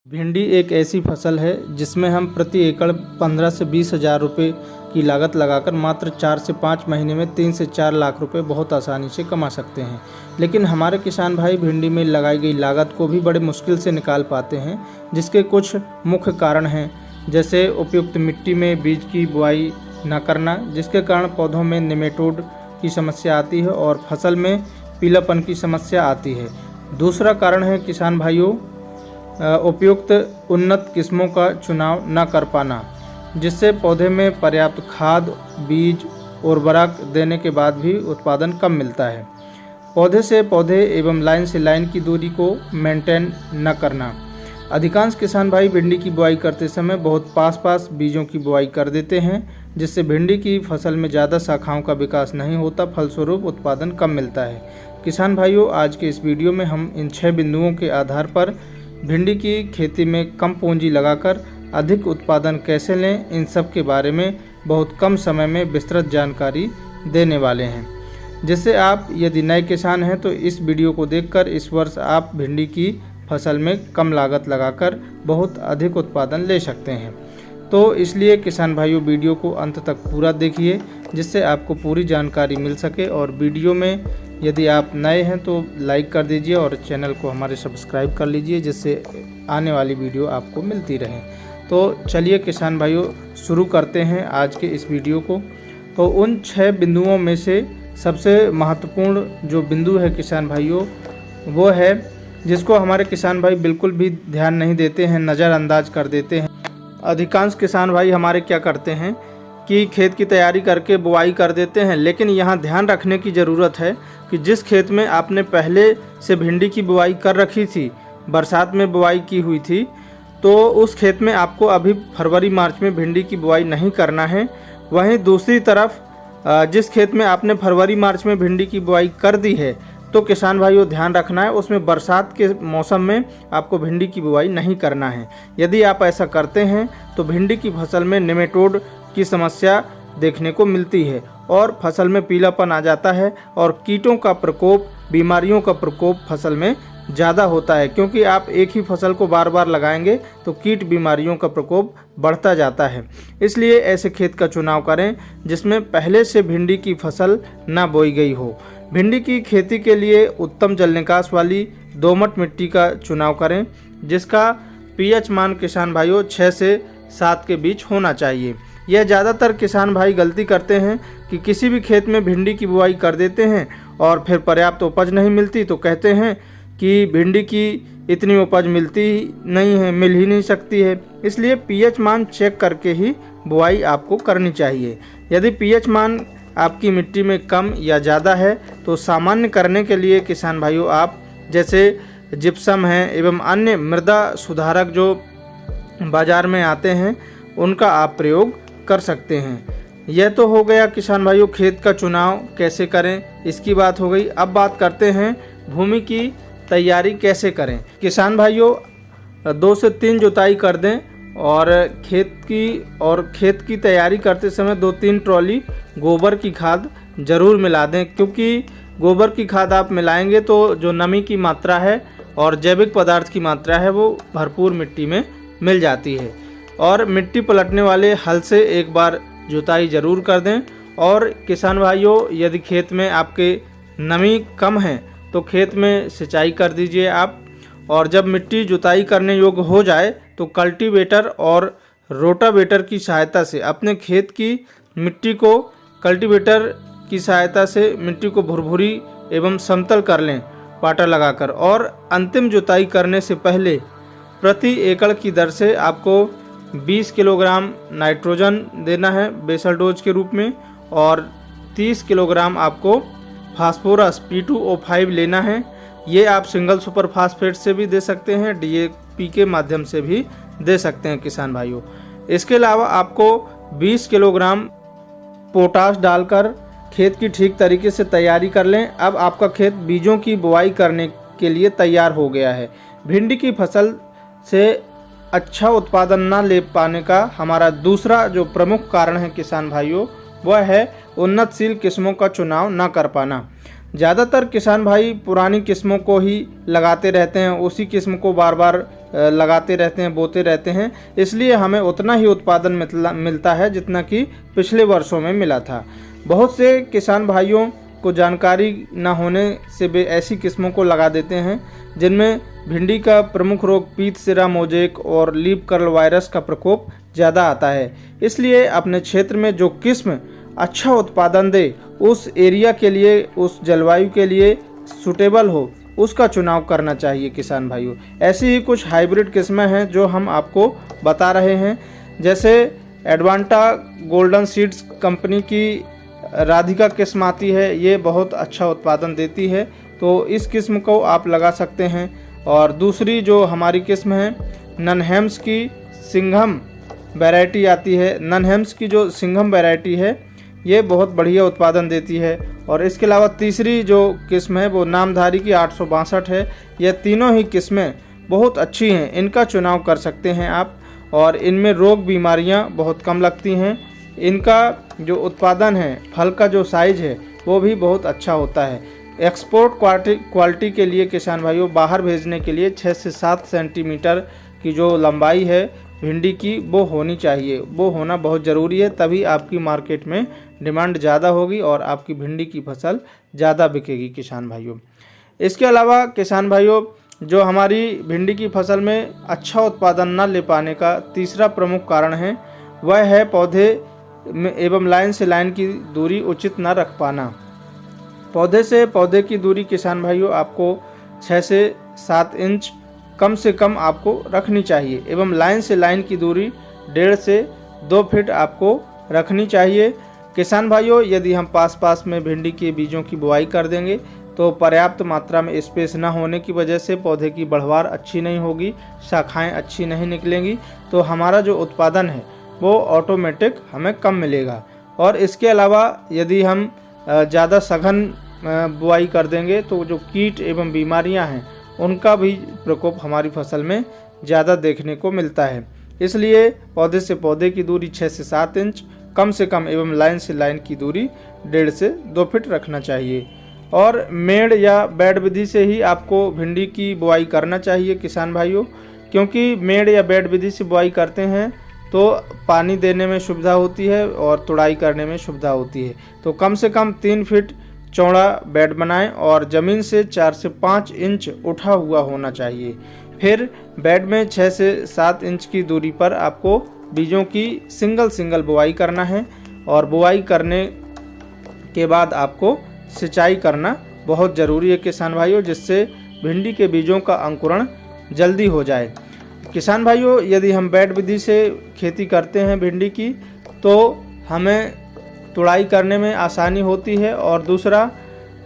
भिंडी एक ऐसी फसल है जिसमें हम प्रति एकड़ 15 से 20 हज़ार रुपये की लागत लगाकर मात्र 4 से 5 महीने में 3 से 4 लाख रुपए बहुत आसानी से कमा सकते हैं। लेकिन हमारे किसान भाई भिंडी में लगाई गई लागत को भी बड़े मुश्किल से निकाल पाते हैं, जिसके कुछ मुख्य कारण हैं, जैसे उपयुक्त मिट्टी में बीज की बुआई न करना, जिसके कारण पौधों में निमेटोड की समस्या आती है और फसल में पीलापन की समस्या आती है। दूसरा कारण है किसान भाइयों उपयुक्त उन्नत किस्मों का चुनाव न कर पाना, जिससे पौधे में पर्याप्त खाद, बीज, उर्वरक देने के बाद भी उत्पादन कम मिलता है। पौधे से पौधे एवं लाइन से लाइन की दूरी को मेंटेन न करना। अधिकांश किसान भाई भिंडी की बुआई करते समय बहुत पास बीजों की बुआई कर देते हैं, जिससे भिंडी की फसल में ज़्यादा शाखाओं का विकास नहीं होता, फलस्वरूप उत्पादन कम मिलता है। किसान भाइयों, आज के इस वीडियो में हम इन 6 बिंदुओं के आधार पर भिंडी की खेती में कम पूंजी लगाकर अधिक उत्पादन कैसे लें, इन सब के बारे में बहुत कम समय में विस्तृत जानकारी देने वाले हैं, जिससे आप यदि नए किसान हैं तो इस वीडियो को देखकर इस वर्ष आप भिंडी की फसल में कम लागत लगाकर बहुत अधिक उत्पादन ले सकते हैं। तो इसलिए किसान भाइयों, वीडियो को अंत तक पूरा देखिए, जिससे आपको पूरी जानकारी मिल सके। और वीडियो में यदि आप नए हैं तो लाइक कर दीजिए और चैनल को हमारे सब्सक्राइब कर लीजिए, जिससे आने वाली वीडियो आपको मिलती रहे। तो चलिए किसान भाइयों, शुरू करते हैं आज के इस वीडियो को। तो उन 6 बिंदुओं में से सबसे महत्वपूर्ण जो बिंदु है किसान भाइयों, वो है जिसको हमारे किसान भाई बिल्कुल भी ध्यान नहीं देते हैं, नज़रअंदाज कर देते हैं। अधिकांश किसान भाई हमारे क्या करते हैं कि खेत की तैयारी करके बुआई कर देते हैं, लेकिन यहाँ ध्यान रखने की ज़रूरत है कि जिस खेत में आपने पहले से भिंडी की बुआई कर रखी थी, बरसात में बुआई की हुई थी, तो उस खेत में आपको अभी फरवरी मार्च में भिंडी की बुआई नहीं करना है। वहीं दूसरी तरफ जिस खेत में आपने फरवरी मार्च में भिंडी की बुआई कर दी है, तो किसान भाइयों ध्यान रखना है, उसमें बरसात के मौसम में आपको भिंडी की बुआई नहीं करना है। यदि आप ऐसा करते हैं तो भिंडी की फसल में निमेटोड की समस्या देखने को मिलती है और फसल में पीलापन आ जाता है और कीटों का प्रकोप, बीमारियों का प्रकोप फसल में ज़्यादा होता है, क्योंकि आप एक ही फसल को बार बार लगाएंगे तो कीट बीमारियों का प्रकोप बढ़ता जाता है। इसलिए ऐसे खेत का चुनाव करें जिसमें पहले से भिंडी की फसल ना बोई गई हो। भिंडी की खेती के लिए उत्तम जल निकास वाली दोमट मिट्टी का चुनाव करें, जिसका पीएच मान किसान भाइयों 6 से 7 के बीच होना चाहिए। यह ज़्यादातर किसान भाई गलती करते हैं कि किसी भी खेत में भिंडी की बुआई कर देते हैं और फिर पर्याप्त उपज नहीं मिलती तो कहते हैं कि भिंडी की इतनी उपज मिलती नहीं है, मिल ही नहीं सकती है। इसलिए पीएच मान चेक करके ही बुआई आपको करनी चाहिए। यदि पीएच मान आपकी मिट्टी में कम या ज़्यादा है तो सामान्य करने के लिए किसान भाइयों आप जैसे जिप्सम है एवं अन्य मृदा सुधारक जो बाज़ार में आते हैं, उनका आप प्रयोग कर सकते हैं। यह तो हो गया किसान भाइयों खेत का चुनाव कैसे करें, इसकी बात हो गई। अब बात करते हैं भूमि की तैयारी कैसे करें। किसान भाइयों 2 से 3 जुताई कर दें और खेत की तैयारी करते समय 2-3 ट्रॉली गोबर की खाद ज़रूर मिला दें, क्योंकि गोबर की खाद आप मिलाएंगे तो जो नमी की मात्रा है और जैविक पदार्थ की मात्रा है वो भरपूर मिट्टी में मिल जाती है। और मिट्टी पलटने वाले हल से एक बार जुताई ज़रूर कर दें। और किसान भाइयों, यदि खेत में आपके नमी कम है तो खेत में सिंचाई कर दीजिए आप। और जब मिट्टी जुताई करने योग्य हो जाए तो कल्टीवेटर और रोटावेटर की सहायता से अपने खेत की मिट्टी को कल्टीवेटर की सहायता से मिट्टी को भुरभुरी एवं समतल कर लें पाटा लगाकर। और अंतिम जुताई करने से पहले प्रति एकड़ की दर से आपको 20 किलोग्राम नाइट्रोजन देना है बेसल डोज के रूप में, और 30 किलोग्राम आपको फास्फोरस P2O5 लेना है। ये आप सिंगल सुपर फास्फेट से भी दे सकते हैं, DAP के माध्यम से भी दे सकते हैं किसान भाइयों। इसके अलावा आपको 20 किलोग्राम पोटाश डालकर खेत की ठीक तरीके से तैयारी कर लें। अब आपका खेत बीजों की बुआई करने के लिए तैयार हो गया है। भिंडी की फसल से अच्छा उत्पादन न ले पाने का हमारा दूसरा जो प्रमुख कारण है किसान भाइयों, वह है उन्नतशील किस्मों का चुनाव न कर पाना। ज़्यादातर किसान भाई पुरानी किस्मों को ही लगाते रहते हैं, उसी किस्म को बार बार लगाते रहते हैं, बोते रहते हैं, इसलिए हमें उतना ही उत्पादन मिलता है जितना कि पिछले वर्षों में मिला था। बहुत से किसान भाइयों को जानकारी न होने से वे ऐसी किस्मों को लगा देते हैं जिनमें भिंडी का प्रमुख रोग पीत सिरा मोजेक और लीफ कर्ल वायरस का प्रकोप ज़्यादा आता है। इसलिए अपने क्षेत्र में जो किस्म अच्छा उत्पादन दे, उस एरिया के लिए, उस जलवायु के लिए सूटेबल हो, उसका चुनाव करना चाहिए किसान भाइयों। ऐसी ही कुछ हाइब्रिड किस्में हैं जो हम आपको बता रहे हैं, जैसे एडवांटा गोल्डन सीड्स कंपनी की राधिका किस्म आती है, ये बहुत अच्छा उत्पादन देती है, तो इस किस्म को आप लगा सकते हैं। और दूसरी जो हमारी किस्म है ननहेम्स की सिंघम वैरायटी आती है, ननहेम्स की जो सिंघम वैरायटी है ये बहुत बढ़िया उत्पादन देती है। और इसके अलावा तीसरी जो किस्म है वो नामधारी की 862 है। ये तीनों ही किस्में बहुत अच्छी हैं, इनका चुनाव कर सकते हैं आप, और इनमें रोग बीमारियां बहुत कम लगती हैं। इनका जो उत्पादन है, फल का जो साइज़ है वो भी बहुत अच्छा होता है। एक्सपोर्ट क्वालिटी के लिए किसान भाइयों बाहर भेजने के लिए 6 से 7 सेंटीमीटर की जो लंबाई है भिंडी की वो होनी चाहिए, वो होना बहुत ज़रूरी है, तभी आपकी मार्केट में डिमांड ज़्यादा होगी और आपकी भिंडी की फसल ज़्यादा बिकेगी किसान भाइयों। इसके अलावा किसान भाइयों जो हमारी भिंडी की फसल में अच्छा उत्पादन न ले पाने का तीसरा प्रमुख कारण है वह है पौधे एवं लाइन से लाइन की दूरी उचित न रख पाना। पौधे से पौधे की दूरी किसान भाइयों आपको 6 से 7 इंच कम से कम आपको रखनी चाहिए, एवं लाइन से लाइन की दूरी 1.5 से 2 फीट आपको रखनी चाहिए। किसान भाइयों यदि हम पास में भिंडी के बीजों की बुआई कर देंगे तो पर्याप्त मात्रा में स्पेस न होने की वजह से पौधे की बढ़वार अच्छी नहीं होगी, शाखाएं अच्छी नहीं निकलेंगी, तो हमारा जो उत्पादन है वो ऑटोमेटिक हमें कम मिलेगा। और इसके अलावा यदि हम ज़्यादा सघन बुआई कर देंगे तो जो कीट एवं बीमारियां हैं उनका भी प्रकोप हमारी फसल में ज़्यादा देखने को मिलता है। इसलिए पौधे से पौधे की दूरी 6 से 7 इंच कम से कम एवं लाइन से लाइन की दूरी 1.5 से 2 फीट रखना चाहिए। और मेड़ या बेड विधि से ही आपको भिंडी की बुआई करना चाहिए किसान भाइयों, क्योंकि मेड़ या बेड विधि से बुआई करते हैं तो पानी देने में सुविधा होती है और तुड़ाई करने में सुविधा होती है। तो कम से कम 3 फीट चौड़ा बेड बनाएं और ज़मीन से 4 से 5 इंच उठा हुआ होना चाहिए। फिर बेड में 6 से 7 इंच की दूरी पर आपको बीजों की सिंगल बुआई करना है, और बुआई करने के बाद आपको सिंचाई करना बहुत ज़रूरी है किसान भाइयों, जिससे भिंडी के बीजों का अंकुरण जल्दी हो जाए। किसान भाइयों यदि हम बेड विधि से खेती करते हैं भिंडी की तो हमें तुड़ाई करने में आसानी होती है, और दूसरा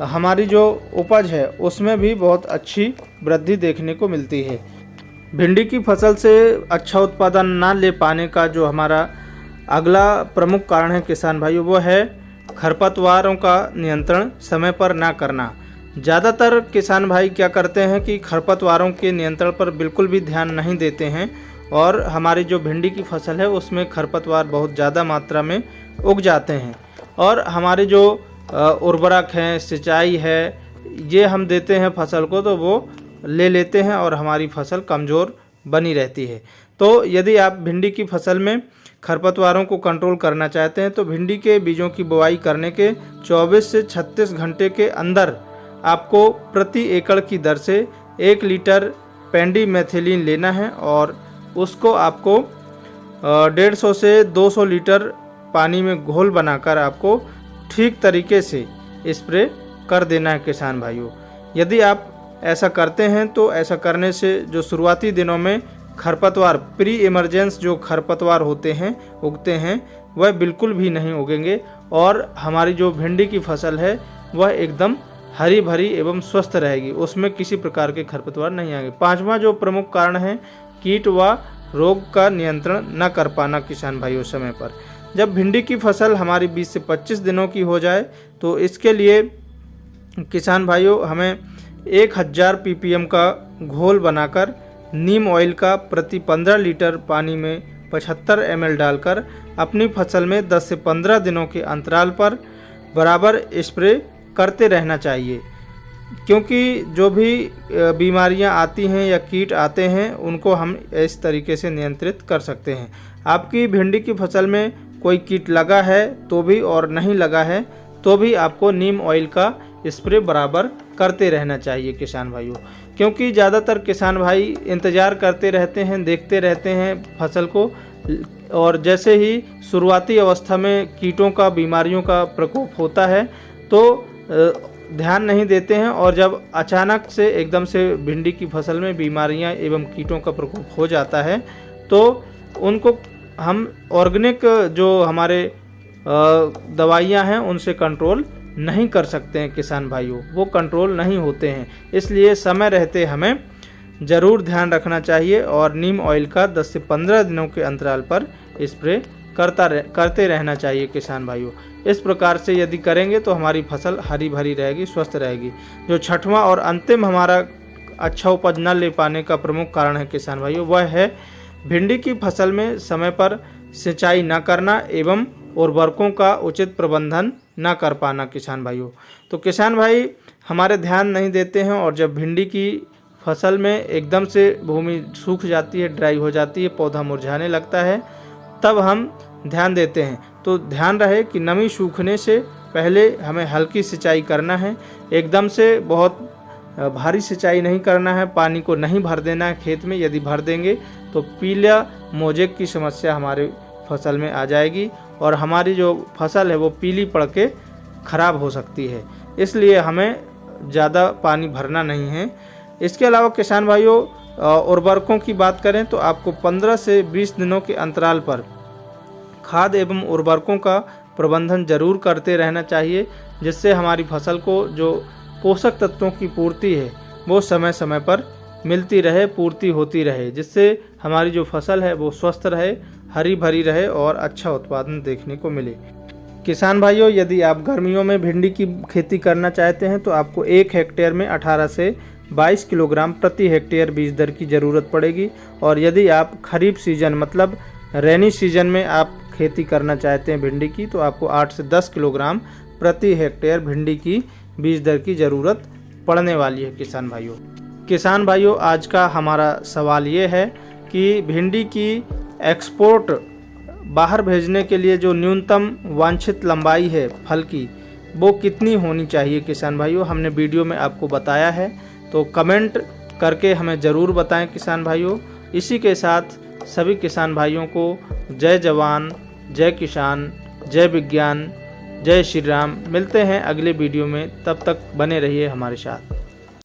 हमारी जो उपज है उसमें भी बहुत अच्छी वृद्धि देखने को मिलती है। भिंडी की फसल से अच्छा उत्पादन ना ले पाने का जो हमारा अगला प्रमुख कारण है किसान भाइयों वो है खरपतवारों का नियंत्रण समय पर ना करना। ज़्यादातर किसान भाई क्या करते हैं कि खरपतवारों के नियंत्रण पर बिल्कुल भी ध्यान नहीं देते हैं, और हमारी जो भिंडी की फसल है उसमें खरपतवार बहुत ज़्यादा मात्रा में उग जाते हैं, और हमारे जो उर्वरक हैं, सिंचाई है, ये हम देते हैं फसल को तो वो ले लेते हैं और हमारी फसल कमज़ोर बनी रहती है। तो यदि आप भिंडी की फसल में खरपतवारों को कंट्रोल करना चाहते हैं तो भिंडी के बीजों की बुआई करने के 24 से 36 घंटे के अंदर आपको प्रति एकड़ की दर से 1 लीटर पेंडिमेथिलीन लेना है, और उसको आपको 150 से 200 लीटर पानी में घोल बनाकर आपको ठीक तरीके से स्प्रे कर देना है किसान भाइयों। यदि आप ऐसा करते हैं तो ऐसा करने से जो शुरुआती दिनों में खरपतवार प्री इमरजेंस जो खरपतवार होते हैं उगते हैं वह बिल्कुल भी नहीं उगेंगे, और हमारी जो भिंडी की फसल है वह एकदम हरी भरी एवं स्वस्थ रहेगी, उसमें किसी प्रकार के खरपतवार नहीं आएंगे। 5वां जो प्रमुख कारण है कीट व रोग का नियंत्रण न कर पाना किसान भाइयों समय पर। जब भिंडी की फसल हमारी 20 से 25 दिनों की हो जाए तो इसके लिए किसान भाइयों हमें 1000 ppm का घोल बनाकर नीम ऑयल का प्रति 15 लीटर पानी में 75 ml डालकर अपनी फसल में 10 से 15 दिनों के अंतराल पर बराबर स्प्रे करते रहना चाहिए, क्योंकि जो भी बीमारियां आती हैं या कीट आते हैं उनको हम इस तरीके से नियंत्रित कर सकते हैं। आपकी भिंडी की फसल में कोई कीट लगा है तो भी और नहीं लगा है तो भी आपको नीम ऑयल का स्प्रे बराबर करते रहना चाहिए किसान भाइयों, क्योंकि ज़्यादातर किसान भाई इंतज़ार करते रहते हैं, देखते रहते हैं फसल को, और जैसे ही शुरुआती अवस्था में कीटों का, बीमारियों का प्रकोप होता है तो ध्यान नहीं देते हैं, और जब अचानक से एकदम से भिंडी की फसल में बीमारियां एवं कीटों का प्रकोप हो जाता है तो उनको हम ऑर्गेनिक जो हमारे दवाइयां हैं उनसे कंट्रोल नहीं कर सकते हैं किसान भाइयों, वो कंट्रोल नहीं होते हैं। इसलिए समय रहते हमें ज़रूर ध्यान रखना चाहिए और नीम ऑयल का 10 से 15 दिनों के अंतराल पर स्प्रे करते रहना चाहिए किसान भाइयों। इस प्रकार से यदि करेंगे तो हमारी फसल हरी भरी रहेगी, स्वस्थ रहेगी। जो छठवां और अंतिम हमारा अच्छा उपज न ले पाने का प्रमुख कारण है किसान भाइयों, वह है भिंडी की फसल में समय पर सिंचाई न करना एवं उर्वरकों का उचित प्रबंधन न कर पाना किसान भाइयों। तो किसान भाई हमारे ध्यान नहीं देते हैं, और जब भिंडी की फसल में एकदम से भूमि सूख जाती है, ड्राई हो जाती है, पौधा मुरझाने लगता है, तब हम ध्यान देते हैं। तो ध्यान रहे कि नमी सूखने से पहले हमें हल्की सिंचाई करना है, एकदम से बहुत भारी सिंचाई नहीं करना है, पानी को नहीं भर देना है खेत में। यदि भर देंगे तो पीला मोजेक की समस्या हमारे फसल में आ जाएगी और हमारी जो फसल है वो पीली पड़ के ख़राब हो सकती है। इसलिए हमें ज़्यादा पानी भरना नहीं है। इसके अलावा किसान भाइयों उर्वरकों की बात करें तो आपको 15 से 20 दिनों के अंतराल पर खाद एवं उर्वरकों का प्रबंधन जरूर करते रहना चाहिए, जिससे हमारी फसल को जो पोषक तत्वों की पूर्ति है वो समय समय पर मिलती रहे, पूर्ति होती रहे, जिससे हमारी जो फसल है वो स्वस्थ रहे, हरी भरी रहे और अच्छा उत्पादन देखने को मिले। किसान भाइयों यदि आप गर्मियों में भिंडी की खेती करना चाहते हैं तो आपको 1 हेक्टेयर में 18 से 22 किलोग्राम प्रति हेक्टेयर बीज दर की ज़रूरत पड़ेगी, और यदि आप खरीफ सीजन मतलब रेनी सीजन में आप खेती करना चाहते हैं भिंडी की तो आपको 8 से 10 किलोग्राम प्रति हेक्टेयर भिंडी की बीज दर की ज़रूरत पड़ने वाली है किसान भाइयों। किसान भाइयों आज का हमारा सवाल ये है कि भिंडी की एक्सपोर्ट बाहर भेजने के लिए जो न्यूनतम वांछित लंबाई है फल की वो कितनी होनी चाहिए किसान भाइयों। हमने वीडियो में आपको बताया है, तो कमेंट करके हमें ज़रूर बताएं किसान भाइयों। इसी के साथ सभी किसान भाइयों को जय जवान, जय किसान, जय विज्ञान, जय श्री राम। मिलते हैं अगले वीडियो में, तब तक बने रहिए हमारे साथ।